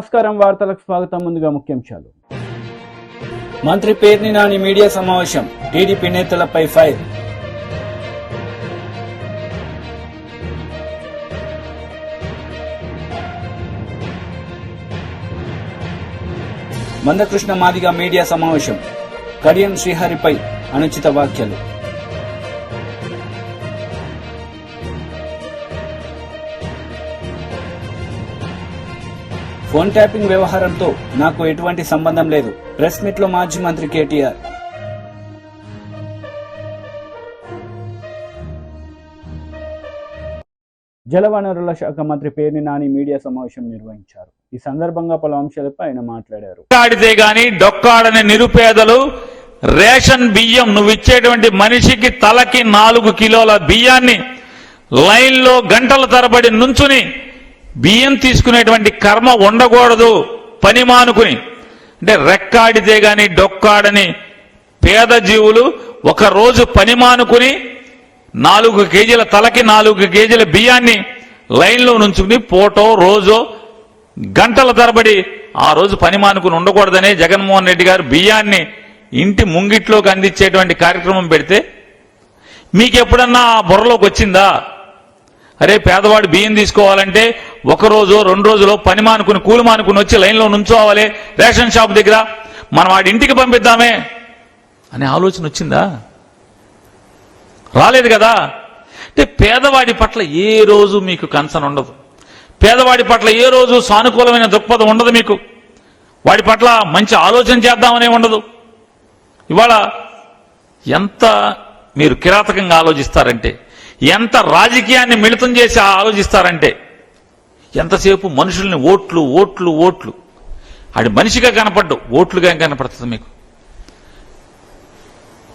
నమస్కారం, వార్తలకు స్వాగతం. ముందుగా ముఖ్యాంశాలు. మంత్రి పేర్ని నాని మీడియా సమావేశం, టీడీపీ నేతలపై ఫైర్. మందకృష్ణ మాదిగ మీడియా సమావేశం, కడియం శ్రీహరిపై అనుచిత వ్యాఖ్యలు. ఫోన్ ట్యాపింగ్ వ్యవహారంతో నాకు ఎటువంటి సంబంధం లేదు, ప్రెస్ మీట్ లో మాజీ మంత్రి కేటీఆర్. జలవనరుల శాఖ మంత్రి పేర్ని నాని మీడియా సమావేశం నిర్వహించారు. ఈ సందర్భంగా పలు అంశాలపై ఆయన మాట్లాడారు. ఆడితే గాని డొక్కాడని నిరుపేదలు రేషన్ బియ్యం నువ్వు ఇచ్చేటువంటి మనిషికి తలకి 4 కిలోల బియ్యాన్ని లైన్లో గంటల తరబడి నుంచుని బియ్యం తీసుకునేటువంటి కర్మ ఉండకూడదు. పని మానుకుని, అంటే రెక్కాడితే గాని డొక్కాడని పేద జీవులు ఒక రోజు పని మానుకుని 4 కేజీల తలకి 4 కేజీల బియ్యాన్ని లైన్లో నుంచుకుని పోటో రోజో గంటల తరబడి ఆ రోజు పని మానుకుని ఉండకూడదనే జగన్మోహన్ రెడ్డి గారు బియ్యాన్ని ఇంటి ముంగిట్లోకి అందించేటువంటి కార్యక్రమం పెడితే మీకు ఎప్పుడన్నా బుర్రలోకి వచ్చిందా? అరే పేదవాడు బియ్యం తీసుకోవాలంటే 1 రోజు 2 రోజులో పని మానుకుని కూలి మానుకుని వచ్చి లైన్లో నుంచోవాలి రేషన్ షాప్ దగ్గర, మనం వాడి ఇంటికి పంపిద్దామే అనే ఆలోచన వచ్చిందా? రాలేదు కదా. అంటే పేదవాడి పట్ల ఏ రోజు మీకు కన్సర్న్ ఉండదు, పేదవాడి పట్ల ఏ రోజు సానుకూలమైన దృక్పథం ఉండదు, మీకు వాడి పట్ల మంచి ఆలోచన చేద్దామనే ఉండదు. ఇవాళ ఎంత మీరు కిరాతకంగా ఆలోచిస్తారంటే, ఎంత రాజకీయాన్ని మిళితం చేసి ఆలోచిస్తారంటే, ఎంతసేపు మనుషుల్ని ఓట్లు ఓట్లు ఓట్లు అది మనిషిగా కనపడ్డు, ఓట్లుగా కనపడుతుంది మీకు.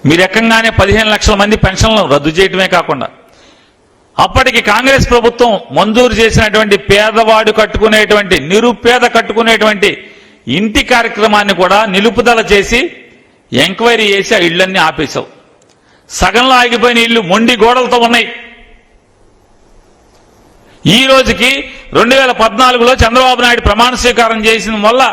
మీరు ఎక్కంగానే 15 లక్షల మంది పెన్షన్లను రద్దు చేయడమే కాకుండా అప్పటికి కాంగ్రెస్ ప్రభుత్వం మంజూరు చేసినటువంటి పేదవాడు కట్టుకునేటువంటి నిరుపేద కట్టుకునేటువంటి ఇంటి కార్యక్రమాన్ని కూడా నిలుపుదల చేసి ఎంక్వైరీ చేసి ఆ ఇళ్లన్నీ ఆపేశావు. సగంలో ఆగిపోయిన ఇల్లు మొండి గోడలతో ఉన్నాయి. ఈ రోజుకి 2014లో చంద్రబాబు నాయుడు ప్రమాణ స్వీకారం చేసిన వల్ల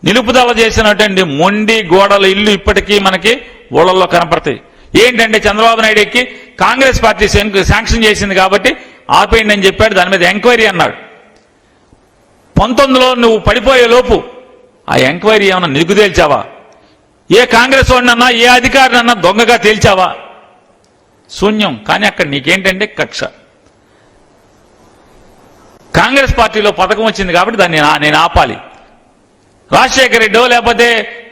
నిలుపుదల చేసినటువంటి మొండి గోడల ఇల్లు ఇప్పటికీ మనకి ఊళ్ళల్లో కనపడతాయి. ఏంటంటే చంద్రబాబు నాయుడు ఎక్కి కాంగ్రెస్ పార్టీ శాంక్షన్ చేసింది కాబట్టి ఆపేయండి అని చెప్పాడు, దాని మీద ఎంక్వైరీ అన్నాడు. 19లో నువ్వు పడిపోయే లోపు ఆ ఎంక్వైరీ ఏమన్నా నిగ్గు తేల్చావా? ఏ కాంగ్రెస్ వాడినన్నా ఏ అధికారినన్నా దొంగగా తేల్చావా? శూన్యం. కానీ అక్కడ నీకేంటంటే కక్ష. కాంగ్రెస్ పార్టీలో పథకం వచ్చింది కాబట్టి దాన్ని నేను ఆపాలి. రాజశేఖర రెడ్డో లేకపోతే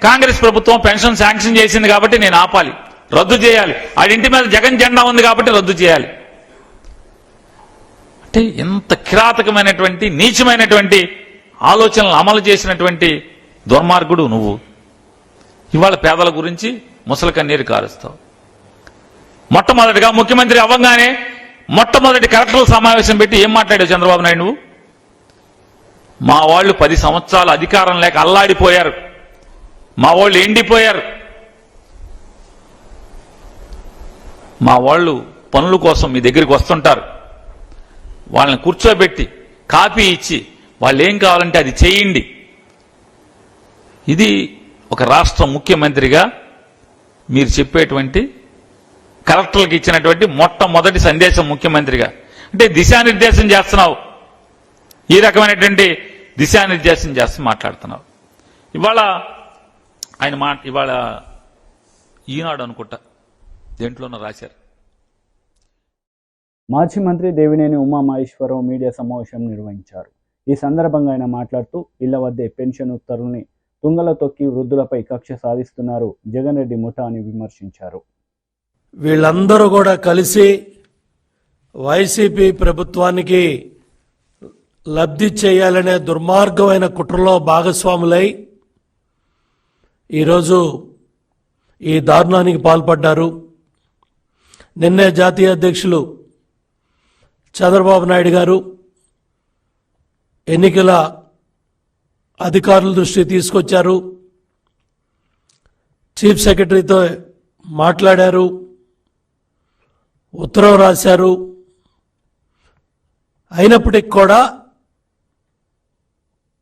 కాంగ్రెస్ ప్రభుత్వం పెన్షన్ శాంక్షన్ చేసింది కాబట్టి నేను ఆపాలి, రద్దు చేయాలి. ఆ ఇంటి మీద జగన్ జెండా ఉంది కాబట్టి రద్దు చేయాలి. అంటే ఎంత కిరాతకమైనటువంటి నీచమైనటువంటి ఆలోచనలు అమలు చేసినటువంటి దుర్మార్గుడు నువ్వు. ఇవాళ పేదల గురించి ముసలి కన్నీరు కారుస్తావు. మొట్టమొదటిగా ముఖ్యమంత్రి అవ్వగానే మొట్టమొదటి కలెక్టర్ల సమావేశం పెట్టి ఏం మాట్లాడావు చంద్రబాబు నాయుడు? నువ్వు మా వాళ్ళు 10 సంవత్సరాలు అధికారం లేక అల్లాడిపోయారు, మా వాళ్ళు ఎండిపోయారు, మా వాళ్ళు పనుల కోసం మీ దగ్గరికి వస్తుంటారు, వాళ్ళని కూర్చోబెట్టి కాపీ ఇచ్చి వాళ్ళు ఏం కావాలంటే అది చేయండి. ఇది ఒక రాష్ట్ర ముఖ్యమంత్రిగా మీరు చెప్పేటువంటి కలెక్టర్లకు ఇచ్చినటువంటి మొట్టమొదటి సందేశం ముఖ్యమంత్రిగా. అంటే దిశానిర్దేశం చేస్తున్నావు, ఈ రకమైనటువంటి దిశానిర్దేశం చేస్తూ మాట్లాడుతున్నావు. ఇవాళ ఇవాళ ఈనాడు అనుకుంటా దేంట్లోనూ రాశారు. మాజీ మంత్రి దేవినేని ఉమామహేశ్వరరావు మీడియా సమావేశం నిర్వహించారు. ఈ సందర్భంగా ఆయన మాట్లాడుతూ ఇళ్ల వద్దే పెన్షన్ ఉత్తర్వుల్ని తుంగలో తొక్కి వృద్ధులపై కక్ష సాధిస్తున్నారు జగన్ రెడ్డి ముఠా అని విమర్శించారు. వీళ్ళందరూ కూడా కలిసి వైసీపీ ప్రభుత్వానికి లబ్ధి చేయాలనే దుర్మార్గమైన కుట్రలో భాగస్వాములై ఈరోజు ఈ దారుణానికి పాల్పడ్డారు. నిన్నే జాతీయ అధ్యక్షులు చంద్రబాబు నాయుడు గారు ఎన్నికల అధికారుల దృష్టికి తీసుకొచ్చారు, చీఫ్ సెక్రటరీతో మాట్లాడారు, ఉత్తరం రాశారు. అయినప్పటికీ కూడా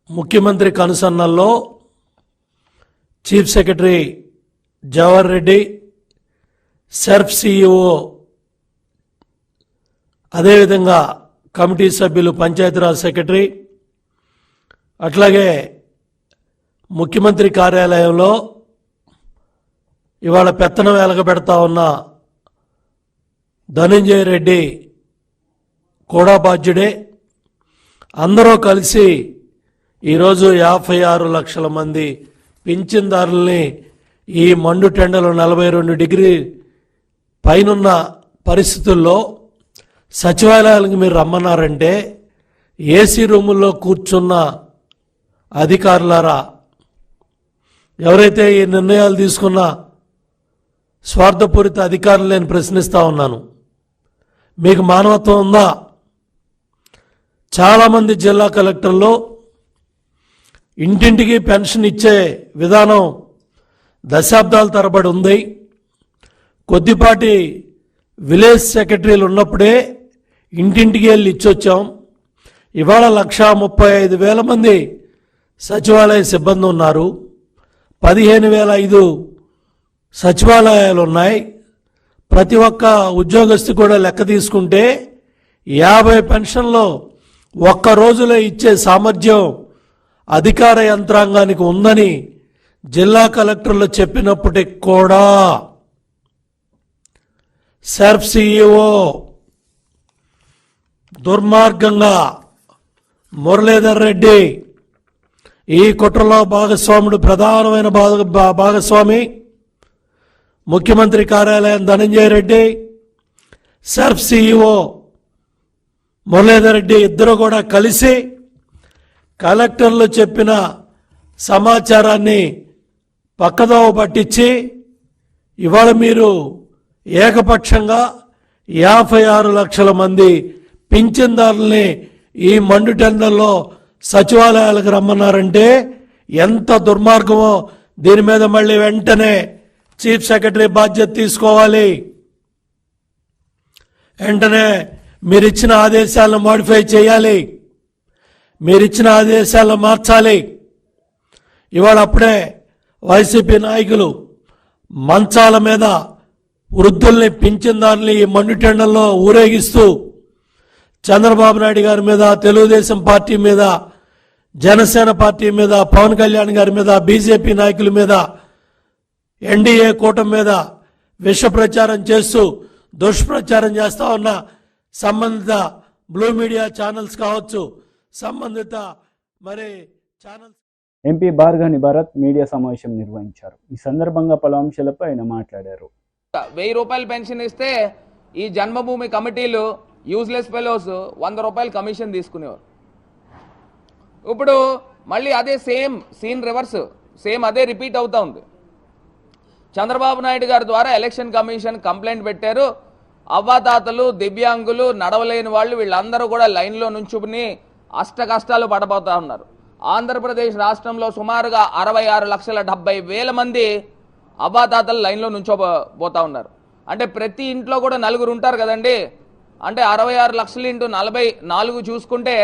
ముఖ్యమంత్రి కనుసన్నల్లో chief secretary Jawahar Reddy, SERP CEO, అదేవిధంగా కమిటీ సభ్యులు, పంచాయతీరాజ్ సెక్రటరీ, అట్లాగే ముఖ్యమంత్రి కార్యాలయంలో ఇవాళ పెత్తనం వెలగబెడతా ఉన్న ధనంజయ రెడ్డి కూడా బాధ్యుడే. అందరూ కలిసి ఈరోజు 56 లక్షల మంది పింఛన్దారుల్ని ఈ మండు టెండలు 42 డిగ్రీ పైనున్న పరిస్థితుల్లో సచివాలయాలకు మీరు రమ్మన్నారంటే ఏసీ రూముల్లో కూర్చున్న అధికారులారా, ఎవరైతే ఈ నిర్ణయాలు తీసుకున్న స్వార్థపూరిత అధికారులు నేను ప్రశ్నిస్తా ఉన్నాను, మీకు మానవత్వం ఉందా? చాలామంది జిల్లా కలెక్టర్లు ఇంటింటికి పెన్షన్ ఇచ్చే విధానం దశాబ్దాల తరబడి ఉంది. కొద్దిపాటి విలేజ్ సెక్రటరీలు ఉన్నప్పుడే ఇంటింటికి వెళ్ళి ఇచ్చొచ్చాం. ఇవాళ 1,35,000 మంది సచివాలయ సిబ్బంది ఉన్నారు. 15,005 సచివాలయాలు ఉన్నాయి. ప్రతి ఒక్క ఉద్యోగస్తు కూడా లెక్క తీసుకుంటే 50 పెన్షన్లు ఒక్క రోజులో ఇచ్చే సామర్థ్యం అధికార యంత్రాంగానికి ఉందని జిల్లా కలెక్టర్లు చెప్పినప్పటికి కూడా సెర్ఫ్ సిఇఓ దుర్మార్గంగా మురళీధర్ రెడ్డి ఈ కుట్రలో భాగస్వాముడు, ప్రధానమైన భాగస్వామి. ముఖ్యమంత్రి కార్యాలయం ధనంజయ రెడ్డి, సెర్ఫ్ సిఇఓ మురళీధర్ రెడ్డి ఇద్దరు కూడా కలిసి కలెక్టర్లు చెప్పిన సమాచారాన్ని పక్కదోవ పట్టించి ఇవాళ మీరు ఏకపక్షంగా 56 లక్షల మంది పింఛన్దారుల్ని ఈ మండు టెండర్లో సచివాలయాలకు రమ్మన్నారంటే ఎంత దుర్మార్గమో దీని మీద మళ్ళీ వెంటనే చీఫ్ సెక్రటరీ బాధ్యత తీసుకోవాలి. వెంటనే మీరిచ్చిన ఆదేశాలను మోడిఫై చేయాలి, మీరిచ్చిన ఆదేశాలను మార్చాలి. ఇవాళ అప్పుడే వైసీపీ నాయకులు మంచాల మీద వృద్ధుల్ని, పింఛన్దారుల్ని ఈ మండు టెండర్లో ఊరేగిస్తూ చంద్రబాబు నాయుడు గారి మీద, తెలుగుదేశం పార్టీ మీద, జనసేన పార్టీ మీద, పవన్ కళ్యాణ్ గారి మీద, బీజేపీ నాయకుల మీద, ఎన్డీఏ కూటమి మీద విష ప్రచారం చేస్తూ దుష్ప్రచారం చేస్తా ఉన్న సంబంధిత బ్లూ మీడియా ఛానల్స్ కావచ్చు, సంబంధిత మరి ఛానల్స్. ఎంపీ బార్గని భరత్ మీడియా సమావేశం నిర్వహించారు. ఈ సందర్భంగా పలు అంశాలపై ఆయన మాట్లాడారు. 1000 రూపాయలు పెన్షన్ ఇస్తే ఈ జన్మభూమి కమిటీలు యూజ్లెస్ ఫెలోస్ 100 రూపాయలు కమిషన్ తీసుకునేవారు. ఇప్పుడు మళ్ళీ అదే సేమ్ సీన్ రివర్స్, సేమ్ అదే రిపీట్ అవుతా ఉంది. చంద్రబాబు నాయుడు గారి ద్వారా ఎలక్షన్ కమిషన్ కంప్లైంట్ పెట్టారు. అవ్వాతాతలు, దివ్యాంగులు, నడవలేని వాళ్ళు వీళ్ళందరూ కూడా లైన్లో నుంచుని అష్ట కష్టాలు పడబోతా ఉన్నారు. ఆంధ్రప్రదేశ్ రాష్ట్రంలో సుమారుగా 66,70,000 మంది అవ్వాతాతలు లైన్లో నుంచోబోతా ఉన్నారు. అంటే ప్రతి ఇంట్లో కూడా 4 ఉంటారు కదండి. అంటే 66 లక్షలు ఇంటూ 44 చూసుకుంటే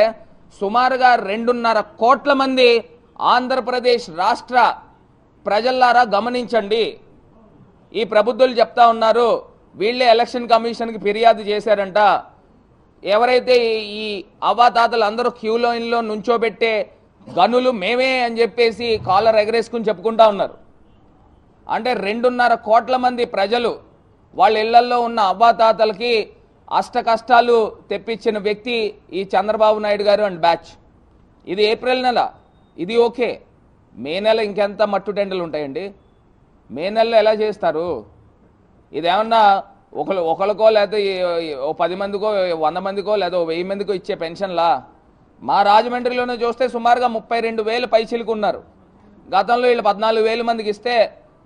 సుమారుగా 2.5 కోట్ల మంది ఆంధ్రప్రదేశ్ రాష్ట్ర ప్రజల్లారా గమనించండి. ఈ ప్రబుద్ధులు చెప్తా ఉన్నారు వీళ్ళే ఎలక్షన్ కమిషన్కి ఫిర్యాదు చేశారంట. ఎవరైతే ఈ అవ్వాతాతలు అందరూ క్యూ లైన్లో నుంచోబెట్టే గనులు మేమే అని చెప్పేసి కాలర్ ఎగరేసుకుని చెప్పుకుంటా ఉన్నారు. అంటే 2.5 కోట్ల మంది ప్రజలు వాళ్ళ ఇళ్లల్లో ఉన్న అవ్వాతాతలకి అష్ట కష్టాలు తెప్పించిన వ్యక్తి ఈ చంద్రబాబు నాయుడు గారు అండ్ బ్యాచ్. ఇది ఏప్రిల్ నెల, ఇది ఓకే. మే నెల ఇంకెంత మట్టు టెండలు ఉంటాయండి? మే నెలలో ఎలా చేస్తారు? ఇదేమన్నా ఒకరికో లేదా 10 మందికో 100 మందికో లేదా 1000 మందికో ఇచ్చే పెన్షన్లా? మా రాజమండ్రిలోనే చూస్తే సుమారుగా 32,000 పైచిలకు ఉన్నారు. గతంలో వీళ్ళు 14,000 మందికి ఇస్తే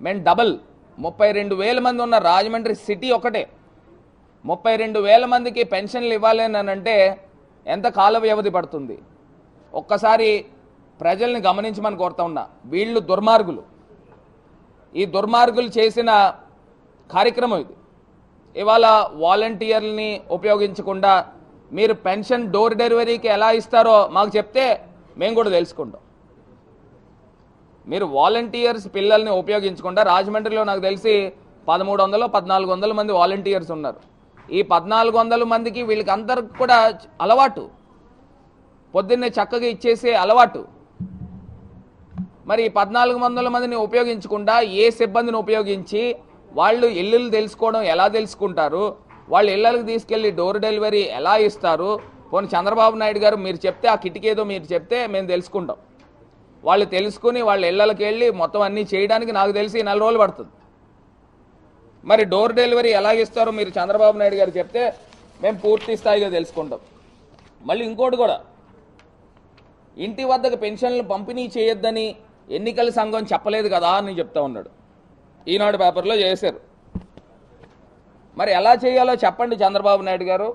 మేము డబల్ 32,000 మంది ఉన్న రాజమండ్రి సిటీ ఒకటే 32,000 మందికి పెన్షన్లు ఇవ్వాలి అని అంటే ఎంత కాల వ్యవధి పడుతుంది? ఒక్కసారి ప్రజల్ని గమనించమని కోరుతా ఉన్నా. వీళ్ళు దుర్మార్గులు, ఈ దుర్మార్గులు చేసిన కార్యక్రమం ఇది. ఇవాళ వాలంటీర్లని ఉపయోగించకుండా మీరు పెన్షన్ డోర్ డెలివరీకి ఎలా ఇస్తారో మాకు చెప్తే మేము కూడా తెలుసుకుంటాం. మీరు వాలంటీర్స్ పిల్లల్ని ఉపయోగించకుండా రాజమండ్రిలో నాకు తెలిసి 1300-1400 మంది వాలంటీర్స్ ఉన్నారు. ఈ 1400 మందికి వీళ్ళకి అందరికి కూడా అలవాటు, పొద్దున్నే చక్కగా ఇచ్చేసే అలవాటు. మరి 1400 మందిని ఉపయోగించకుండా ఏ సిబ్బందిని ఉపయోగించి వాళ్ళు ఇల్లులు తెలుసుకోవడం ఎలా తెలుసుకుంటారు, వాళ్ళు ఇళ్ళకి తీసుకెళ్లి డోర్ డెలివరీ ఎలా ఇస్తారు? పోనీ చంద్రబాబు నాయుడు గారు మీరు చెప్తే ఆ కిటికీ ఏదో మీరు చెప్తే మేము తెలుసుకుంటాం. వాళ్ళు తెలుసుకుని వాళ్ళ ఇళ్ళకి వెళ్ళి మొత్తం అన్నీ చేయడానికి నాకు తెలిసి 4 రోజులు పడుతుంది. మరి డోర్ డెలివరీ ఎలా ఇస్తారో మీరు చంద్రబాబు నాయుడు గారు చెప్తే మేము పూర్తి స్థాయిగా తెలుసుకుంటాం. మళ్ళీ ఇంకోటి కూడా, ఇంటి వద్దకు పెన్షన్లు పంపిణీ చేయొద్దని ఎన్నికల సంఘం చెప్పలేదు కదా అని చెప్తా ఉన్నాడు. ఈనాడు పేపర్లో చేశారు. మరి ఎలా చేయాలో చెప్పండి చంద్రబాబు నాయుడు గారు.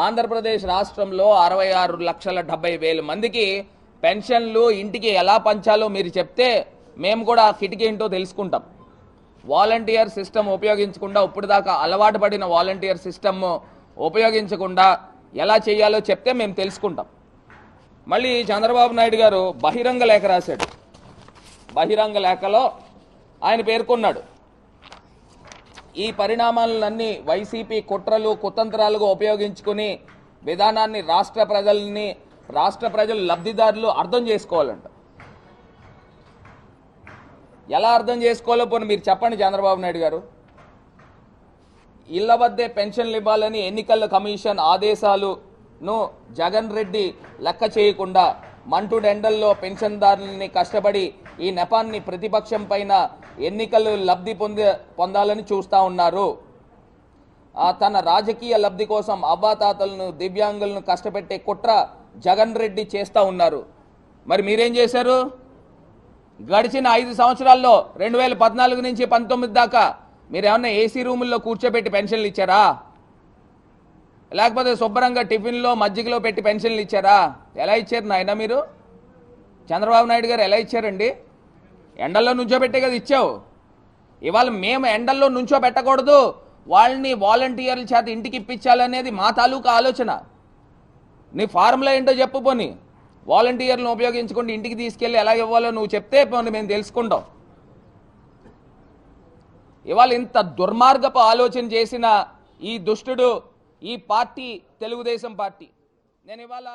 ఆంధ్రప్రదేశ్ రాష్ట్రంలో 66,70,000 మందికి పెన్షన్లు ఇంటికి ఎలా పంచాలో మీరు చెప్తే మేము కూడా ఆ కిటికీ ఏంటో తెలుసుకుంటాం. వాలంటీర్ సిస్టమ్ ఉపయోగించకుండా, ఇప్పుడు దాకా అలవాటు పడిన వాలంటీర్ సిస్టమ్ ఉపయోగించకుండా ఎలా చేయాలో చెప్తే మేము తెలుసుకుంటాం. మళ్ళీ చంద్రబాబు నాయుడు గారు బహిరంగ లేఖ రాశాడు. బహిరంగ లేఖలో ఆయన పేర్కొన్నాడు, ఈ పరిణామాలన్నీ వైసీపీ కుట్రలు కుతంత్రాలుగా ఉపయోగించుకుని విధానాన్ని రాష్ట్ర ప్రజలు లబ్ధిదారులు అర్థం చేసుకోవాలంట. ఎలా అర్థం చేసుకోవాలో పోనీ మీరు చెప్పండి చంద్రబాబు నాయుడు గారు. ఇళ్ల వద్దే పెన్షన్లు ఇవ్వాలని ఎన్నికల కమిషన్ ఆదేశాలను జగన్ రెడ్డి లెక్క చేయకుండా మంటుడెండల్లో పెన్షన్దారులని కష్టపడి ఈ నెపాన్ని ప్రతిపక్షం పైన ఎన్నికలు లబ్ధి పొందాలని చూస్తూ ఉన్నారు. తన రాజకీయ లబ్ధి కోసం అవ్వాతాతలను దివ్యాంగులను కష్టపెట్టే కుట్ర జగన్ రెడ్డి చేస్తూ ఉన్నారు. మరి మీరేం చేశారు? గడిచిన 5 సంవత్సరాల్లో 2014 నుంచి 19 దాకా మీరు ఏమన్నా ఏసీ రూముల్లో కూర్చోబెట్టి పెన్షన్లు ఇచ్చారా? లేకపోతే శుభ్రంగా టిఫిన్లో మజ్జిగలో పెట్టి పెన్షన్లు ఇచ్చారా? ఎలా ఇచ్చారు నాయన మీరు? చంద్రబాబు నాయుడు గారు ఎలా ఇచ్చారండి? ఎండల్లో నుంచోబెట్టే కదా ఇచ్చావు. ఇవాళ మేము ఎండల్లో నుంచోబెట్టకూడదు, వాళ్ళని వాలంటీర్ల చేత ఇంటికి ఇప్పించాలనేది మా తాలూకా ఆలోచన. నీ ఫార్ములా ఏంటో చెప్పు. పోనీ వాలంటీర్లను ఉపయోగించుకుంటే ఇంటికి తీసుకెళ్ళి ఎలా ఇవ్వాలో నువ్వు చెప్తే పోనీ మేము తెలుసుకుంటాం. ఇవాళ ఇంత దుర్మార్గపు ఆలోచన చేసిన ఈ దుష్టుడు ఈ పార్టీ తెలుగుదేశం పార్టీ. నేను ఇవాళ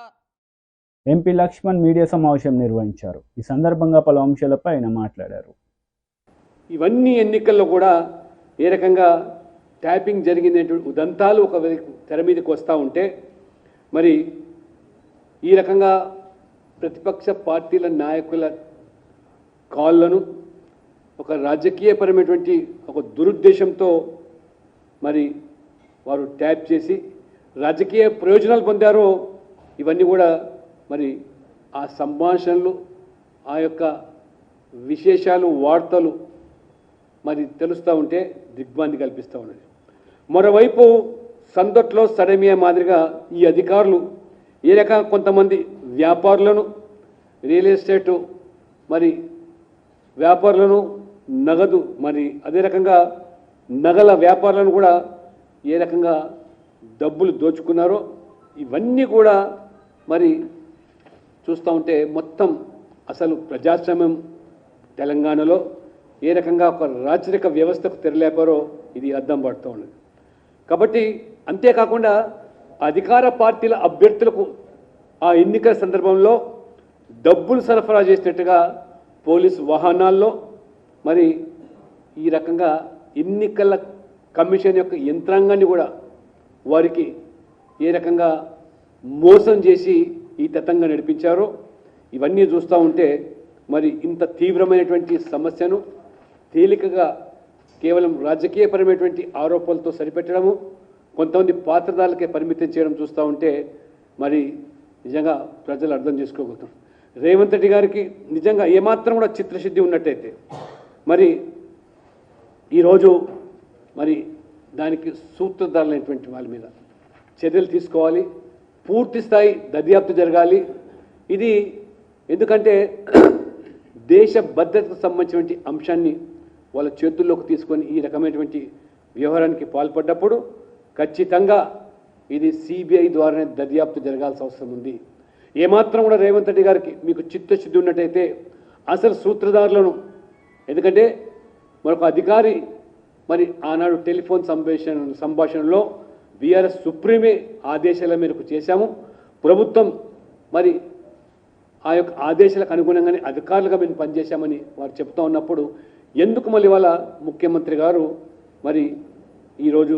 ఎంపీ లక్ష్మణ్ మీడియా సమావేశం నిర్వహించారు. ఈ సందర్భంగా పలు అంశాలపై ఆయన మాట్లాడారు. ఇవన్నీ ఎన్నికల్లో కూడా ఏ రకంగా ట్యాపింగ్ జరిగినటువంటి ఉదంతాలు ఒక తెర మీదకి వస్తూ ఉంటే, మరి ఈ రకంగా ప్రతిపక్ష పార్టీల నాయకుల కాళ్లను ఒక రాజకీయపరమైనటువంటి ఒక దురుద్దేశంతో మరి వారు ట్యాప్ చేసి రాజకీయ ప్రయోజనాలు పొందారో, ఇవన్నీ కూడా మరి ఆ సంభాషణలు, ఆ యొక్క విశేషాలు, వార్తలు మరి తెలుస్తూ ఉంటే దిగ్భ్రాంతి కల్పిస్తూ ఉన్నది. మరోవైపు సందట్లో సడమియా మాదిరిగా ఈ అధికారులు ఏ రకంగా కొంతమంది వ్యాపారులను, రియల్ ఎస్టేటు మరి వ్యాపారులను, నగదు మరి అదే రకంగా నగల వ్యాపారులను కూడా ఏ రకంగా డబ్బులు దోచుకున్నారో ఇవన్నీ కూడా మరి చూస్తూ ఉంటే మొత్తం అసలు ప్రజాస్వామ్యం తెలంగాణలో ఏ రకంగా ఒక రాచరిక వ్యవస్థకు తెరలేపారో ఇది అద్దం పడుతూ ఉన్నది. కాబట్టి అంతేకాకుండా అధికార పార్టీల అభ్యర్థులకు ఆ ఎన్నికల సందర్భంలో డబ్బులు సరఫరా చేసినట్టుగా పోలీసు వాహనాల్లో మరి ఈ రకంగా ఎన్నికల కమిషన్ యొక్క యంత్రాంగాన్ని కూడా వారికి ఏ రకంగా మోసం చేసి ఈ తతంగా నడిపించారో ఇవన్నీ చూస్తూ ఉంటే మరి ఇంత తీవ్రమైనటువంటి సమస్యను తేలికగా కేవలం రాజకీయపరమైనటువంటి ఆరోపణలతో సరిపెట్టడము, కొంతమంది పాత్రదారులకే పరిమితం చేయడం చూస్తూ ఉంటే మరి నిజంగా ప్రజలు అర్థం చేసుకోగలుగుతారు. రేవంత్ రెడ్డి గారికి నిజంగా ఏమాత్రం కూడా చిత్రశుద్ధి ఉన్నట్టయితే మరి ఈరోజు మరి దానికి సూత్రధారులైనటువంటి వాళ్ళ మీద చర్యలు తీసుకోవాలి, పూర్తి స్థాయి దర్యాప్తు జరగాలి. ఇది ఎందుకంటే దేశ భద్రతకు సంబంధించినటువంటి అంశాన్ని వాళ్ళ చేతుల్లోకి తీసుకొని ఈ రకమైనటువంటి వ్యవహారానికి పాల్పడ్డప్పుడు ఖచ్చితంగా ఇది సిబిఐ ద్వారానే దర్యాప్తు జరగాల్సిన అవసరం ఉంది. ఏమాత్రం కూడా రేవంత్ రెడ్డి గారికి మీకు చిత్తశుద్ధి ఉన్నట్టయితే అసలు సూత్రధారులను, ఎందుకంటే మరొక అధికారి మరి ఆనాడు టెలిఫోన్ సంభాషణలో బీఆర్ఎస్ సుప్రీమే ఆదేశాల మేరకు చేశాము, ప్రభుత్వం మరి ఆ యొక్క ఆదేశాలకు అనుగుణంగానే అధికారులుగా మేము పనిచేశామని వారు చెప్తా ఉన్నప్పుడు ఎందుకు మళ్ళీ వాళ్ళ ముఖ్యమంత్రి గారు మరి ఈరోజు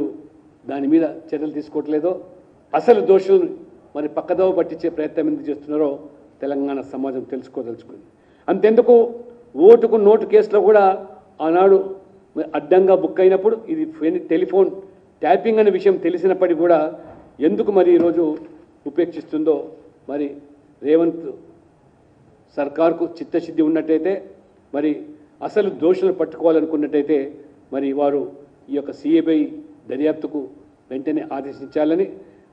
దాని మీద చర్యలు తీసుకోవట్లేదో, అసలు దోషులను మరి పక్కదోవ పట్టించే ప్రయత్నం ఎందుకు చేస్తున్నారో తెలంగాణ సమాజం తెలుసుకోదలుచుకుంది. అంతెందుకు ఓటుకు నోటు కేసులో కూడా ఆనాడు అడ్డంగా బుక్ అయినప్పుడు ఇది టెలిఫోన్ ట్యాపింగ్ అనే విషయం తెలిసినప్పటికీ కూడా ఎందుకు మరి ఈరోజు ఉపేక్షిస్తుందో, మరి రేవంత్ సర్కార్కు చిత్తశుద్ధి ఉన్నట్టయితే, మరి అసలు దోషులను పట్టుకోవాలనుకున్నట్టయితే మరి వారు ఈ యొక్క సిబిఐ దర్యాప్తుకు వెంటనే ఆదేశించాలని,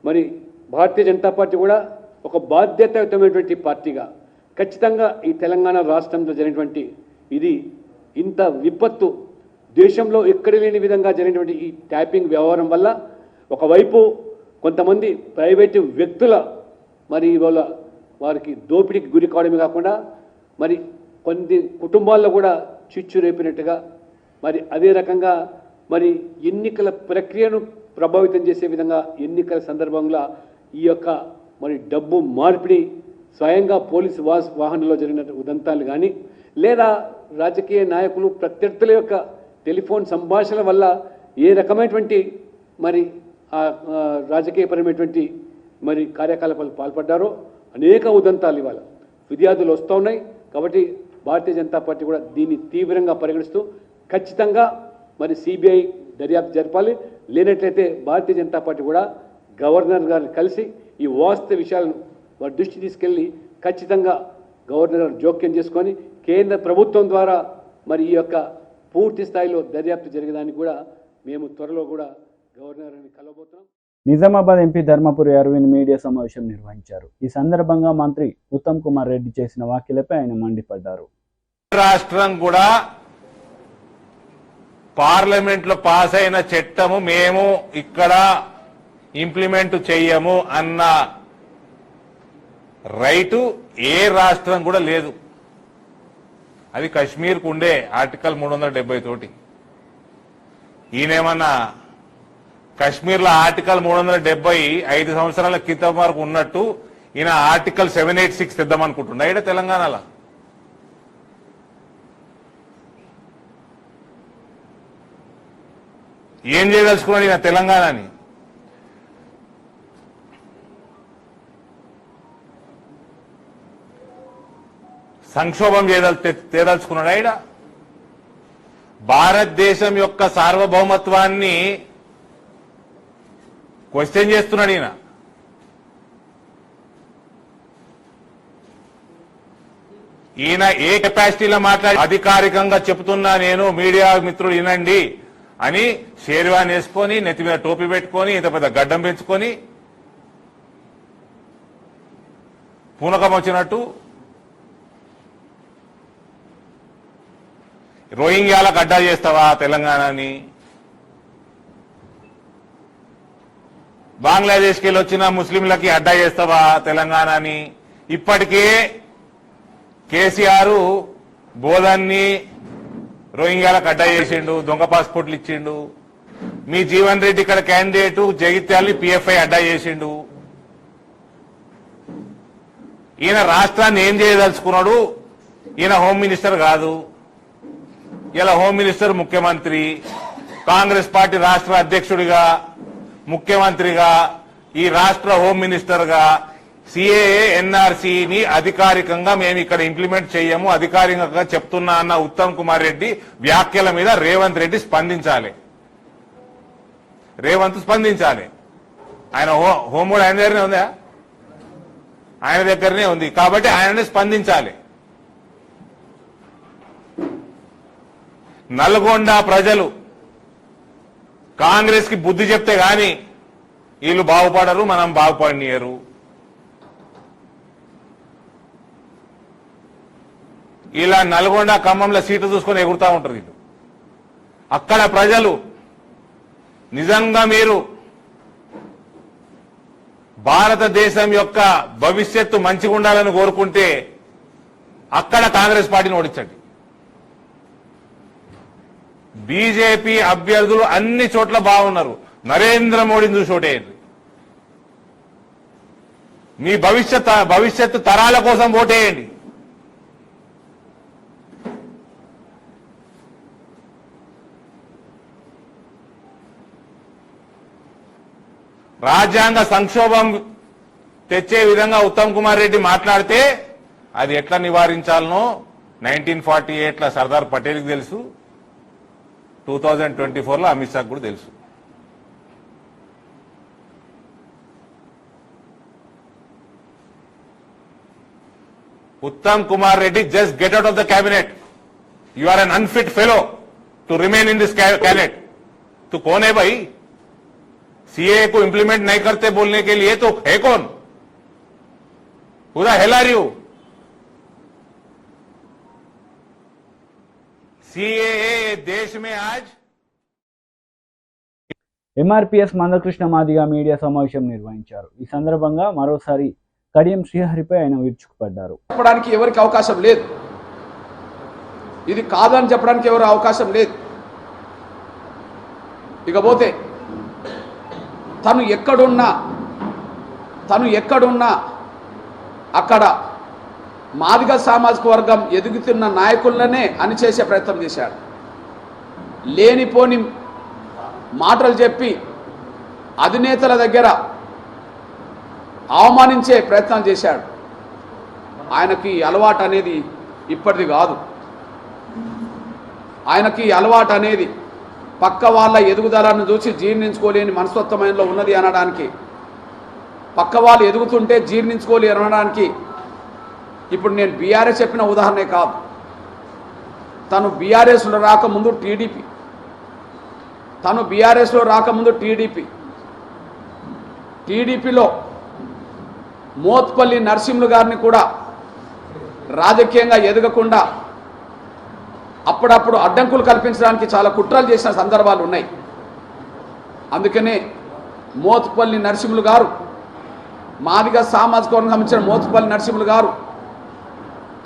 మరి భారతీయ జనతా పార్టీ కూడా ఒక బాధ్యతాయుతమైనటువంటి పార్టీగా ఖచ్చితంగా ఈ తెలంగాణ రాష్ట్రంలో జరిగినటువంటి ఇది ఇంత విపత్తు, దేశంలో ఎక్కడ లేని విధంగా జరిగినటువంటి ఈ ట్యాపింగ్ వ్యవహారం వల్ల ఒకవైపు కొంతమంది ప్రైవేటు వ్యక్తుల మరి ఇవాళ వారికి దోపిడీకి గురి కావడమే కాకుండా మరి కొన్ని కుటుంబాల్లో కూడా చిచ్చు రేపినట్టుగా, మరి అదే రకంగా మరి ఎన్నికల ప్రక్రియను ప్రభావితం చేసే విధంగా ఎన్నికల సందర్భంగా ఈ యొక్క మరి డబ్బు మార్పిడి స్వయంగా పోలీసు వాహనంలో జరిగిన ఉదంతాలు కానీ, లేదా రాజకీయ నాయకులు ప్రత్యర్థుల యొక్క టెలిఫోన్ సంభాషణల వల్ల ఏ రకమైనటువంటి మరి రాజకీయపరమైనటువంటి మరి కార్యకలాపాలు పాల్పడ్డారో అనేక ఉదంతాలు ఇవాళ ఫిర్యాదులు వస్తూ ఉన్నాయి. కాబట్టి భారతీయ జనతా పార్టీ కూడా దీన్ని తీవ్రంగా పరిగణిస్తూ ఖచ్చితంగా మరి సిబిఐ దర్యాప్తు జరపాలి. లేనట్లయితే భారతీయ జనతా పార్టీ కూడా గవర్నర్ గారిని కలిసి ఈ వాస్తవ విషయాలను వారి దృష్టి తీసుకెళ్ళి ఖచ్చితంగా గవర్నర్ గారు జోక్యం చేసుకొని కేంద్ర ప్రభుత్వం ద్వారా మరి ఈ యొక్క పూర్తి స్థాయిలో దర్యాప్తు జరిగేదానికి కూడా మేము త్వరలో కూడా గవర్నర్ గారిని కలవబోతున్నాం. నిజామాబాద్ ఎంపీ ధర్మపురి అరవింద్ మీడియా సమావేశం నిర్వహించారు. ఈ సందర్భంగా మంత్రి ఉత్తమ్ కుమార్ రెడ్డి చేసిన వ్యాఖ్యలపై ఆయన మండిపడ్డారు. రాష్ట్రం కూడా పార్లమెంట్ లో పాస్ అయిన చట్టము మేము ఇక్కడ ఇంప్లిమెంట్ చెయ్యము అన్న రైటు ఏ రాష్ట్రం కూడా లేదు. అది కశ్మీర్కు ఉండే ఆర్టికల్ 370 తోటి. ఈయనేమన్నా కశ్మీర్లో ఆర్టికల్ 370 5 సంవత్సరాల క్రితం వరకు ఉన్నట్టు ఈయన ఆర్టికల్ 786 తెద్దామనుకుంటున్నా ఇక్కడ తెలంగాణలో. ఏం చేయదలుచుకున్నాడు ఈయన తెలంగాణని? సంక్షోభం తేదలుచుకున్నాడు ఆయన. భారతదేశం యొక్క సార్వభౌమత్వాన్ని క్వశ్చన్ చేస్తున్నాడు ఈయన. ఈయన ఏ కెపాసిటీలో మాట్లాడి అధికారికంగా చెప్తున్నా నేను, మీడియా మిత్రులు వినండి అని షేర్వాన్ వేసుకొని నెత్తి మీద టోపీ పెట్టుకొని ఇంత పెద్ద గడ్డం పెంచుకొని పూనకం వచ్చినట్టు రోహింగ్యాలకు అడ్డా చేస్తావా తెలంగాణని? బంగ్లాదేశ్కి వెళ్ళి వచ్చిన ముస్లింలకి అడ్డా చేస్తావా తెలంగాణని? ఇప్పటికే కేసీఆర్ బోధన్ని రోహింగ్యాలకు అడ్డా చేసిండు, దొంగ పాస్పోర్ట్లు ఇచ్చిండు. మీ జీవన్ రెడ్డి ఇక్కడ క్యాండిడేట్ జగిత్యాలని పిఎఫ్ఐ అడ్డా చేసిండు. ఈయన రాష్ట్రాన్ని ఏం చేయదలుచుకున్నాడు? ఈయన హోమ్ మినిస్టర్ కాదు, ఇలా హోమ్ మినిస్టర్ ముఖ్యమంత్రి, కాంగ్రెస్ పార్టీ రాష్ట్ర అధ్యక్షుడిగా, ముఖ్యమంత్రిగా, ఈ రాష్ట్ర హోమ్ మినిస్టర్ గా సిఏఏ ఎన్ఆర్సీని అధికారికంగా మేము ఇక్కడ ఇంప్లిమెంట్ చేయము అధికారికంగా చెప్తున్నా అన్న ఉత్తమ్ కుమార్ రెడ్డి వ్యాఖ్యల మీద రేవంత్ రెడ్డి స్పందించాలి. రేవంత్ స్పందించాలి. ఆయన హోంవర్డ్ ఆయన దగ్గరనే ఉందా? ఆయన దగ్గరనే ఉంది కాబట్టి ఆయననే స్పందించాలి. నల్గొండ ప్రజలు కాంగ్రెస్ కి బుద్ధి చెప్తే గాని వీళ్ళు బాగుపడరు, మనం బాగుపడనియరు. ఇలా నల్గొండ ఖమ్మంలో సీట్లు చూసుకొని ఎగురుతా ఉంటారు వీళ్ళు. అక్కడ ప్రజలు నిజంగా మీరు భారతదేశం యొక్క భవిష్యత్తు మంచిగా ఉండాలని కోరుకుంటే అక్కడ కాంగ్రెస్ పార్టీని ఓడించండి. బీజేపీ అభ్యర్థులు అన్ని చోట్ల బాగున్నారు. నరేంద్ర మోడీని చూసి ఓటేయండి. మీ భవిష్యత్తు తరాల కోసం ఓటేయండి. రాజ్యాంగ సంక్షోభం తెచ్చే విధంగా ఉత్తమ్ కుమార్ రెడ్డి మాట్లాడితే అది ఎట్లా నివారించాలనో 1948లో సర్దార్ పటేల్కి తెలుసు, 2024లో అమిత్ షాకు కూడా తెలుసు. Uttam Kumar Reddy, just get out of the cabinet. You are an unfit fellow to remain in this cabinet. तो कौन है भाई? सीए को इंप्लीमेंट नहीं करते बोलने के लिए तो है कौन? Who the hell are you? CAA देश में आज ఎంఆర్పీఎస్ మందకృష్ణ మాదిగ మీడియా సమావేశం నిర్వహించారు. ఈ సందర్భంగా మరోసారి కడియం శ్రీహరిపై ఆయన విరుచుకుపడ్డారు. చెప్పడానికి ఎవరికి అవకాశం లేదు, ఇది కాదని చెప్పడానికి ఎవరు అవకాశం లేదు. ఇకపోతే తను ఎక్కడున్నా అక్కడ మాదిగ సామాజిక వర్గం ఎదుగుతున్న నాయకులనే అణిచేసే ప్రయత్నం చేశాడు. లేనిపోని మాటలు చెప్పి అధినేతల దగ్గర అవమానించే ప్రయత్నం చేశాడు. ఆయనకి అలవాటు అనేది ఇప్పటిది కాదు. ఆయనకి అలవాటు అనేది పక్క వాళ్ళ ఎదుగుదలను చూసి జీర్ణించుకోలేని మనస్తత్వమైనలో ఉన్నది అనడానికి, పక్క వాళ్ళు ఎదుగుతుంటే జీర్ణించుకోలేని అనడానికి ఇప్పుడు నేను బీఆర్ఎస్ చెప్పిన ఉదాహరణే కాదు. తను బీఆర్ఎస్లో రాకముందు టీడీపీలో మోత్పల్లి నరసింహులు గారిని కూడా రాజకీయంగా ఎదగకుండా అప్పుడప్పుడు అడ్డంకులు కల్పించడానికి చాలా కుట్రలు చేసిన సందర్భాలు ఉన్నాయి. అందుకనే మోత్పల్లి నరసింహులు గారు, మాదిగ సామాజిక వర్గం సంబంధించిన మోత్పల్లి నరసింహులు గారు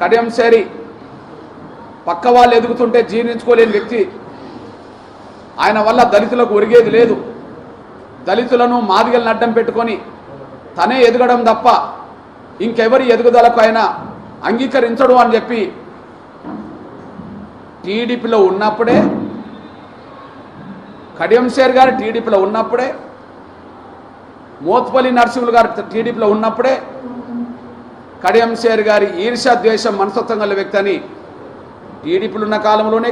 కడియం సేరి పక్క వాళ్ళు ఎదుగుతుంటే జీర్ణించుకోలేని వ్యక్తి. ఆయన వల్ల దళితులకు ఒరిగేది లేదు. దళితులను మాదిగలను అడ్డం పెట్టుకొని తనే ఎదగడం తప్ప ఇంకెవరి ఎదుగుదలకు ఆయన అంగీకరించడు అని చెప్పి టీడీపీలో ఉన్నప్పుడే, కడియం సేర్ గారు టీడీపీలో ఉన్నప్పుడే, మోత్పల్లి నరసింహులు గారు టీడీపీలో ఉన్నప్పుడే కడియం సేర్ గారి ఈర్ష్య ద్వేషం మనస్తత్వం గల వ్యక్తి అని టీడీపీలో ఉన్న కాలంలోనే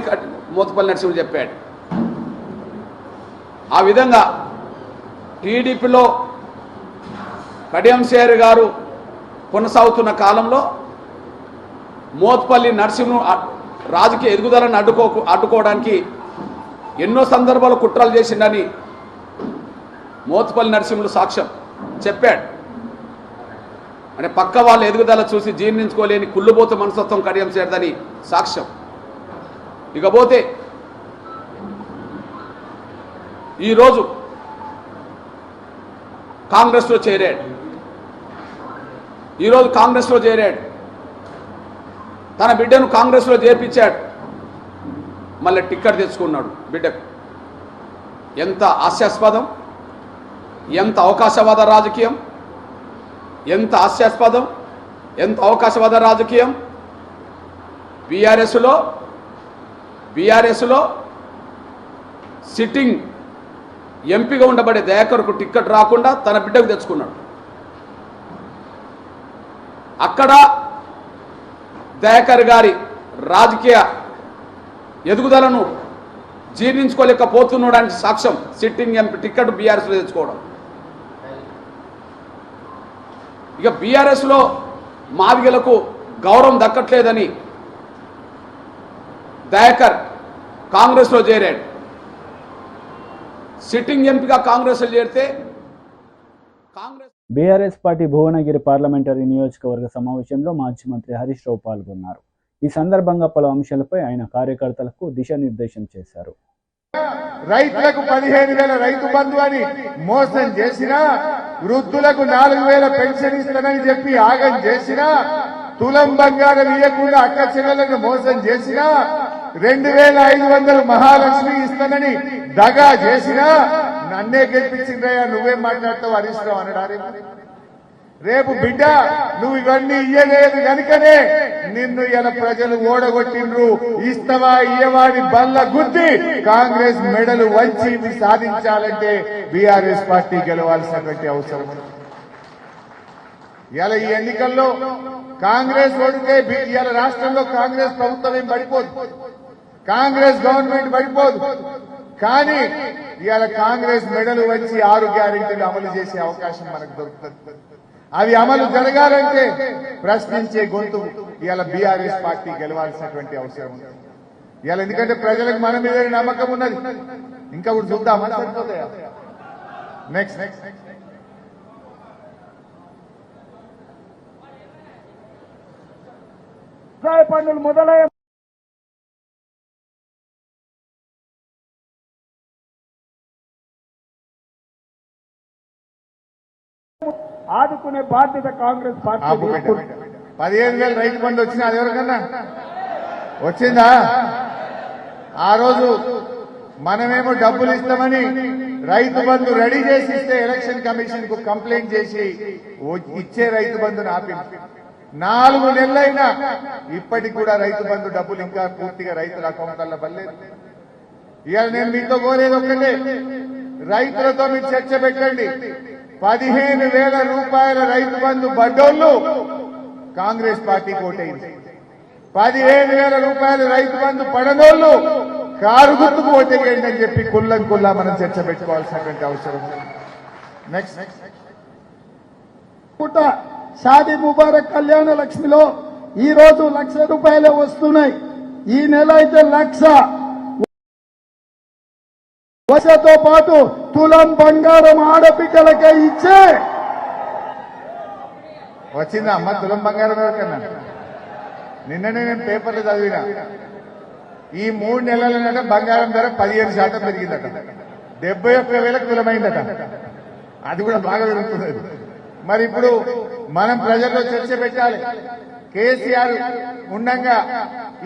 మోత్పల్లి నరసింహులు చెప్పాడు. ఆ విధంగా టీడీపీలో కడియం సేర్ గారు కొనసాగుతున్న కాలంలో మోత్పల్లి నరసింహులు రాజకీయ ఎదుగుదలను అడ్డుకోవడానికి ఎన్నో సందర్భాలు కుట్రలు చేసిండని మోత్పల్లి నరసింహులు సాక్ష్యం చెప్పాడు. అంటే పక్క వాళ్ళ ఎదుగుదల చూసి జీర్ణించుకోలేని కుళ్ళుబోతు మనస్తత్వం కడియం సేర్దని సాక్ష్యం. ఇకపోతే ఈరోజు కాంగ్రెస్లో చేరాడు. తన బిడ్డను కాంగ్రెస్లో చేర్పించాడు. మళ్ళీ టిక్కెట్ తెచ్చుకున్నాడు బిడ్డకు. ఎంత హాస్యాస్పదం, ఎంత అవకాశవాద రాజకీయం, ఎంత హాస్యాస్పదం, ఎంత అవకాశవాద రాజకీయం. బీఆర్ఎస్లో సిట్టింగ్ ఎంపీగా ఉండబడే దయాకర్కు టిక్కెట్ రాకుండా తన బిడ్డకు తెచ్చుకున్నాడు. అక్కడ దయాకర్ గారి రాజకీయ ఎదుగుదలను జీర్ణించుకోలేకపోతున్నాడానికి సాక్ష్యం సిట్టింగ్ ఎంపీ టిక్కెట్ బీఆర్ఎస్లో తెచ్చుకోవడం. ఇక బీఆర్ఎస్లో మాదిగలకు గౌరవం దక్కట్లేదని దయాకర్ కాంగ్రెస్లో చేరాడు. సిట్టింగ్ ఎంపీగా కాంగ్రెస్లో చేరితే బీఆర్ఎస్ పార్టీ భువనగిరి పార్లమెంటరీ నియోజకవర్గ సమావేశంలో మాజీ మంత్రి హరీష్ రావు పాల్గొన్నారు. ఈ సందర్భంగా పలు అంశాలపై ఆయన కార్యకర్తలకు దిశానిర్దేశం చేశారు. రైతులకు 15,000 రైతు బంధు అని మోసం చేసినా, వృద్ధులకు 4,000 పెన్షన్ ఇస్తానని చెప్పి ఆగం చేసినా, తులం బంగారం ఇవ్వకుండా అక్క చెల్లెలను మోసం చేసినా 2500 మహాలక్ష్మి ఇస్తానని దగా చేసినా నన్నే గెలిపించిందయ్యా, నువ్వేం మాట్లాడతావు హరీష్ రావు అనడారే. రేపు బిడ్డ నువ్వు ఇవన్నీ ఇయ్యలేదు కనుకనే నిన్ను ఇలా ప్రజలు ఓడగొట్టిండ్రు. ఇస్తవా ఇయ్యవాడి బల్ల గుద్ది కాంగ్రెస్ మెడలు వంచి ఇవి సాధించాలంటే బీఆర్ఎస్ పార్టీ గెలవాల్సినటువంటి అవసరం. ఇలా ఈ ఎన్నికల్లో కాంగ్రెస్ ఓడితే ఇలా రాష్ట్రంలో కాంగ్రెస్ ప్రభుత్వం ఏం పడిపోదు, కాంగ్రెస్ గవర్నమెంట్ పడిపోదు. కానీ ఇవాళ కాంగ్రెస్ మెడలు వచ్చి 6 గ్యారెంటీలు అమలు చేసే అవకాశం మనకు దొరుకుతుంది. అవి అమలు జరగాలంటే ప్రశ్నించే గొంతు ఇవాళ బీఆర్ఎస్ పార్టీ గెలవాల్సినటువంటి అవసరం ఉంది. ఇవాళ ఎందుకంటే ప్రజలకు మన మీద నమ్మకం ఉన్నది. ఇంకా కూడా చూద్దామా? నెక్స్ట్ పన్నులు మొదలయ్యే ఆదుకునే బాధ్యత కాంగ్రెస్ పార్టీ. 15,000 రైతు బంధు వచ్చింది, అది ఎవరికన్నా వచ్చిందా? ఆ రోజు మనమేమో డబ్బులు ఇస్తామని రైతు బంధు రెడీ చేసి ఇస్తే ఎలక్షన్ కమిషన్ కు కంప్లైంట్ చేసి ఇచ్చే రైతు బంధును ఆపింది. 4 నెలలైనా ఇప్పటికి కూడా రైతు బంధు డబ్బులు ఇంకా పూర్తిగా రైతుల అకౌంట్లలో పడలేదు. ఇవాళ నేను మీతో కోరేది ఒక్కటే, రైతులతో మీరు చర్చ పెట్టండి. 15,000 రూపాయల రైతు బంధు బడ్డోళ్లు కాంగ్రెస్ పార్టీ ఓటైంది. 15,000 రూపాయల రైతు బంధు పడనోళ్లు కారు గుర్తుకు ఓటేయండి అని చెప్పి కుల్లా మనం చర్చ పెట్టుకోవాల్సినటువంటి అవసరం. నెక్స్ట్ షాదీ ముబారక్ కళ్యాణ లక్ష్మిలో ఈ రోజు 1,00,000 రూపాయలే వస్తున్నాయి. ఈ నెల అయితే 1,00,000 వర్షతో పాటు తులం బంగారం ఆడపిల్లలకే ఇచ్చే వచ్చిందా అమ్మ తులం బంగారం ఎవరికన్నా? నిన్ననే నేను పేపర్లు చదివినా, ఈ 3 నెలలనట బంగారం ధర 15% పెరిగిందట. 71,000 తులమైందట. అది కూడా బాగా పెరుగుతుంది. మరి ఇప్పుడు మనం ప్రజల్లో చర్చ పెట్టాలి. కేసీఆర్ ఉండగా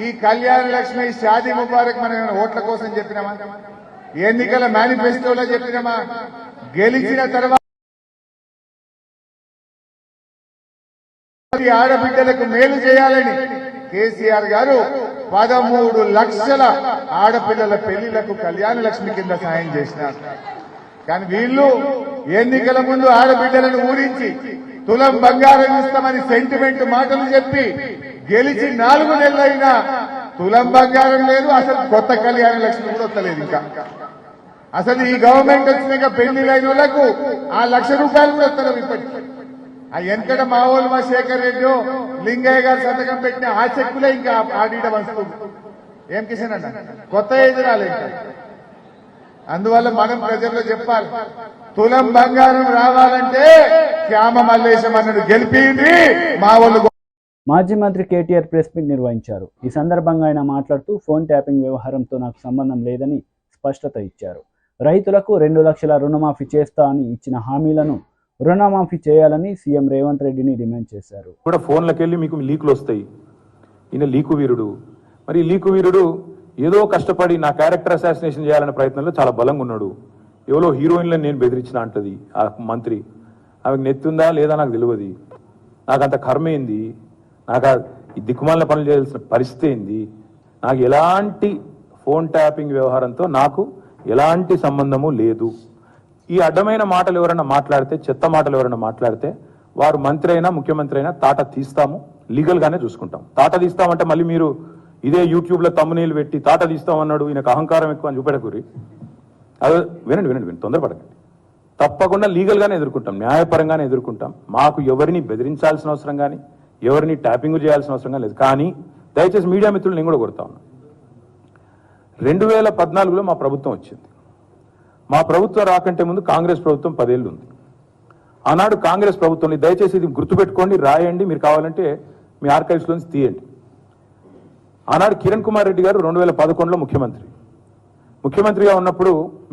ఈ కళ్యాణ లక్ష్మి షాదీ ముబారక్ మనం ఓట్ల కోసం చెప్పినామా? ఎన్నికల మేనిఫెస్టోలో చెప్పినామా? గెలిచిన తర్వాత ఆడబిడ్డలకు మేలు చేయాలని కేసీఆర్ గారు 13 లక్షల ఆడపిల్లల పెళ్లిళ్లకు కళ్యాణ లక్ష్మి కింద సాయం చేసినారు. కానీ వీళ్ళు ఎన్నికల ముందు ఆడబిడ్డలను ఊరించి తులం బంగారం ఇస్తామని సెంటిమెంట్ మాటలు చెప్పి గెలిచి 4 నెలలైనా తులం బంగారం లేదు, అసలు కొత్త కళ్యాణ లక్ష్మి కూడా వస్తలేదు. ఇంకా అసలు ఈ గవర్నమెంట్ వచ్చినాక పెళ్లిలైన వాళ్లకు ఆ 1,00,000 రూపాయలు కూడా వస్తారు. ఇప్పటికి ఆ వెనకట మా వాళ్ళు మా శేఖర్ రెడ్డి లింగయ్య గారు సంతకం పెట్టిన ఆ చెక్కులే ఇంకా ఆడిట వస్తుంది. ఏం కిషన్ అన్న కొత్త ఏది రాలేదు. అందువల్ల మనం ప్రజల్లో చెప్పాలి, తులం బంగారం రావాలంటే శ్యామ మల్లేశం అన్నను గెలిపింది మా వాళ్ళు. మాజీ మంత్రి కేటీఆర్ ప్రెస్ మీట్ నిర్వహించారు. ఈ సందర్భంగా ఆయన మాట్లాడుతూ ఫోన్ ట్యాపింగ్ వ్యవహారంతో నాకు సంబంధం లేదని స్పష్టత ఇచ్చారు. రైతులకు 2 లక్షల రుణమాఫీ చేస్తా అని ఇచ్చిన హామీలను రుణమాఫీ చేయాలని సీఎం రేవంత్ రెడ్డిని డిమాండ్ చేశారు. కూడా ఫోన్లకు వెళ్ళి మీకు లీకులు వస్తాయి. ఈయన లీకు వీరుడు. మరి లీకు వీరుడు ఏదో కష్టపడి నా క్యారెక్టర్ అసాసినేషన్ చేయాలనే ప్రయత్నంలో చాలా బలంగా ఉన్నాడు. ఎవరో హీరోయిన్లను నేను బెదిరించిన అంటది ఆ మంత్రి. ఆమెకు నెత్తుందా లేదా నాకు తెలియదు. నాకు అంత కర్మ ఏంది, నాకు ఈ దిక్కుమాలిన పనులు చేయాల్సిన పరిస్థితి ఏంది, నాకు ఎలాంటి ఫోన్ ట్యాపింగ్ వ్యవహారంతో నాకు ఎలాంటి సంబంధము లేదు. ఈ అడ్డమైన మాటలు ఎవరైనా మాట్లాడితే, చెత్త మాటలు ఎవరైనా మాట్లాడితే వారు మంత్రి అయినా ముఖ్యమంత్రి అయినా తాట తీస్తాము, లీగల్గానే చూసుకుంటాం. తాట తీస్తామంటే మళ్ళీ మీరు ఇదే యూట్యూబ్లో తమ్మునీళ్ళు పెట్టి తాట తీస్తామన్నాడు ఈయనకు అహంకారం ఎక్కువ అని చూపెడకూరి. అదే వినండి, తొందరపడకండి. తప్పకుండా లీగల్గానే ఎదుర్కొంటాం, న్యాయపరంగానే ఎదుర్కొంటాం. మాకు ఎవరిని బెదిరించాల్సిన అవసరం కానీ ఎవరిని ట్యాపింగ్ చేయాల్సిన అవసరం కానీ లేదు. కానీ దయచేసి మీడియా మిత్రులు నేను కూడా కొడతా ఉన్నా. 2014లో మా ప్రభుత్వం వచ్చింది. మా ప్రభుత్వం రాకంటే ముందు కాంగ్రెస్ ప్రభుత్వం 10 ఏళ్ళు ఉంది. ఆనాడు కాంగ్రెస్ ప్రభుత్వం, దయచేసి ఇది గుర్తుపెట్టుకోండి, రాయండి, మీరు కావాలంటే మీ ఆర్కైవ్స్లోంచి తీయండి. ఆనాడు కిరణ్ కుమార్ రెడ్డి గారు 2011లో ముఖ్యమంత్రిగా ఉన్నప్పుడు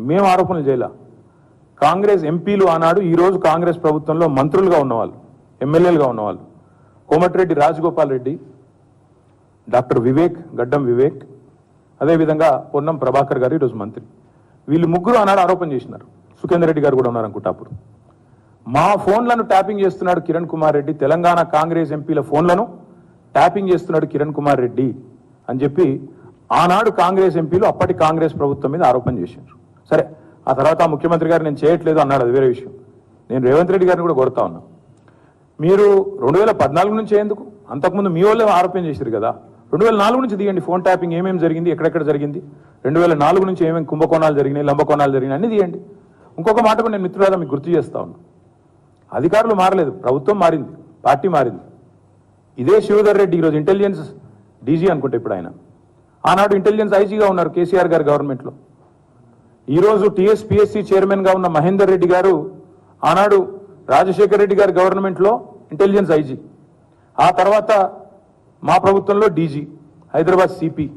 మేము ఆరోపణలు చేయలే. కాంగ్రెస్ ఎంపీలు ఆనాడు ఈరోజు కాంగ్రెస్ ప్రభుత్వంలో మంత్రులుగా ఉన్నవాళ్ళు, ఎమ్మెల్యేలుగా ఉన్నవాళ్ళు కోమటిరెడ్డి రాజగోపాల్ రెడ్డి, డాక్టర్ వివేక్, గడ్డం వివేక్, అదేవిధంగా పొన్నం ప్రభాకర్ గారు ఈరోజు మంత్రి. వీళ్ళు ముగ్గురు ఆనాడు ఆరోపణ చేసినారు. సుఖేందర్ రెడ్డి గారు కూడా ఉన్నారు అనుకుంటా. అప్పుడు మా ఫోన్లను ట్యాపింగ్ చేస్తున్నాడు కిరణ్ కుమార్ రెడ్డి, తెలంగాణ కాంగ్రెస్ ఎంపీల ఫోన్లను ట్యాపింగ్ చేస్తున్నాడు కిరణ్ కుమార్ రెడ్డి అని చెప్పి ఆనాడు కాంగ్రెస్ ఎంపీలు అప్పటి కాంగ్రెస్ ప్రభుత్వం మీద ఆరోపణ చేశారు. సరే, ఆ తర్వాత ముఖ్యమంత్రి గారు నేను చేయట్లేదు అన్నాడు, అది వేరే విషయం. నేను రేవంత్ రెడ్డి గారిని కూడా కొడతా ఉన్నా. మీరు 2014 నుంచి ఎందుకు? అంతకుముందు మీ వాళ్ళే ఆరోపణ చేశారు కదా. 2004 నుంచి తీయండి ఫోన్ ట్యాపింగ్ ఏమేమి జరిగింది, ఎక్కడెక్కడ జరిగింది, 2004 నుంచి ఏమేమి కుంభకోణాలు జరిగినాయి, లంబకోణాలు జరిగినాయి అన్ని తీయండి. ఇంకొక మాట కూడా నేను మిత్రులారా మీకు గుర్తు చేస్తా ఉన్నా. అధికారులు మారలేదు, ప్రభుత్వం మారింది, పార్టీ మారింది. ఇదే శివధర్ రెడ్డి ఈరోజు ఇంటెలిజెన్స్ డీజీ అనుకుంటే ఇప్పుడు ఆయన. ఆనాడు ఇంటెలిజెన్స్ ఐజీగా ఉన్నారు కేసీఆర్ గారి గవర్నమెంట్లో. ఈరోజు టీఎస్పీఎస్సీ చైర్మన్గా ఉన్న మహేందర్ రెడ్డి గారు ఆనాడు రాజశేఖర్ రెడ్డి గారి గవర్నమెంట్లో ఇంటెలిజెన్స్ ఐజీ, ఆ తర్వాత మా ప్రభుత్వంలో డీజీ, హైదరాబాద్ సిపి.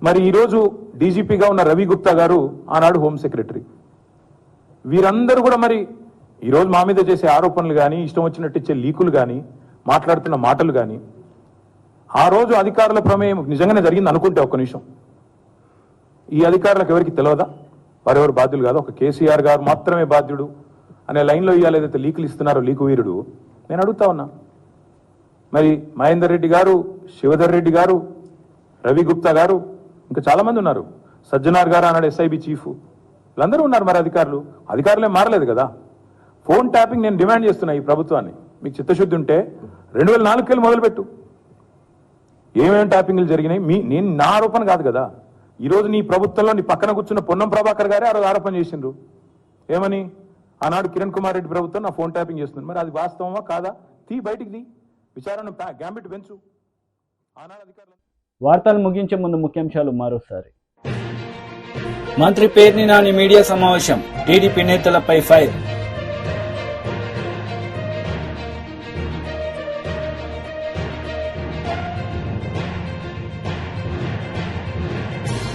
మరి ఈరోజు డీజీపీగా ఉన్న రవి గుప్తా గారు ఆనాడు హోమ్ సెక్రటరీ. వీరందరూ కూడా మరి ఈరోజు మా మీద చేసే ఆరోపణలు కానీ, ఇష్టం వచ్చినట్టు ఇచ్చే లీకులు కానీ, మాట్లాడుతున్న మాటలు కానీ, ఆ రోజు అధికారుల ప్రమేయం నిజంగానే జరిగింది అనుకుంటే ఒక్క నిమిషం, ఈ అధికారులకు ఎవరికి తెలియదా? వారెవరు బాధ్యులు కాదు, ఒక కేసీఆర్ గారు మాత్రమే బాధ్యుడు అనే లైన్లో ఇవాళ ఏదైతే లీకులు ఇస్తున్నారో లీకు వీరుడు, నేను అడుగుతా ఉన్నా. మరి మహేందర్ రెడ్డి గారు, శివధర్ రెడ్డి గారు, రవి గుప్తా గారు, ఇంకా చాలా మంది ఉన్నారు, సజ్జనార్ గారు అన్నాడు ఎస్ఐబి చీఫ్, వీళ్ళందరూ ఉన్నారు. మరి అధికారులే మారలేదు కదా. ఫోన్ ట్యాపింగ్ నేను డిమాండ్ చేస్తున్నా ఈ ప్రభుత్వాన్ని, మీకు చిత్తశుద్ధి ఉంటే 2004 కెళ్ళి మొదలుపెట్టు. ఏమేమి ట్యాపింగ్లు జరిగినాయి నేను నా ఆరోపణ కాదు కదా. ఈరోజు నీ ప్రభుత్వంలో నీ పక్కన కూర్చున్న పొన్నం ప్రభాకర్ గారే ఆ రోజు ఆరోపణ చేసిండ్రు. ఏమని? ఆనాడు కిరణ్ కుమార్ రెడ్డి ప్రభుత్వం నా ఫోన్ ట్యాపింగ్ చేస్తుంది. మరి అది వాస్తవమా కాదా? బయటికి తీ, విచారణ గ్యాంబిట్ పెంచు. ఆనాడు అధికారులు. వార్తలు ముగించే ముందు ముఖ్యాంశాలు మరోసారి. మంత్రి పేర్ని నాని మీడియా సమావేశం, టీడీపీ నేతలపై ఫైర్.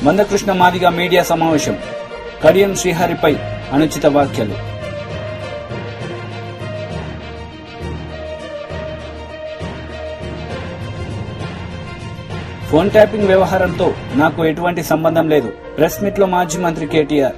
మందకృష్ణ మాదిగ మీడియా సమావేశం, కడియం శ్రీహరిపై అనుచిత వ్యాఖ్యలు. ఫోన్ ట్యాపింగ్ వ్యవహారంతో నాకు ఎటువంటి సంబంధం లేదు, ప్రెస్ మీట్ లో మాజీ మంత్రి కేటీఆర్.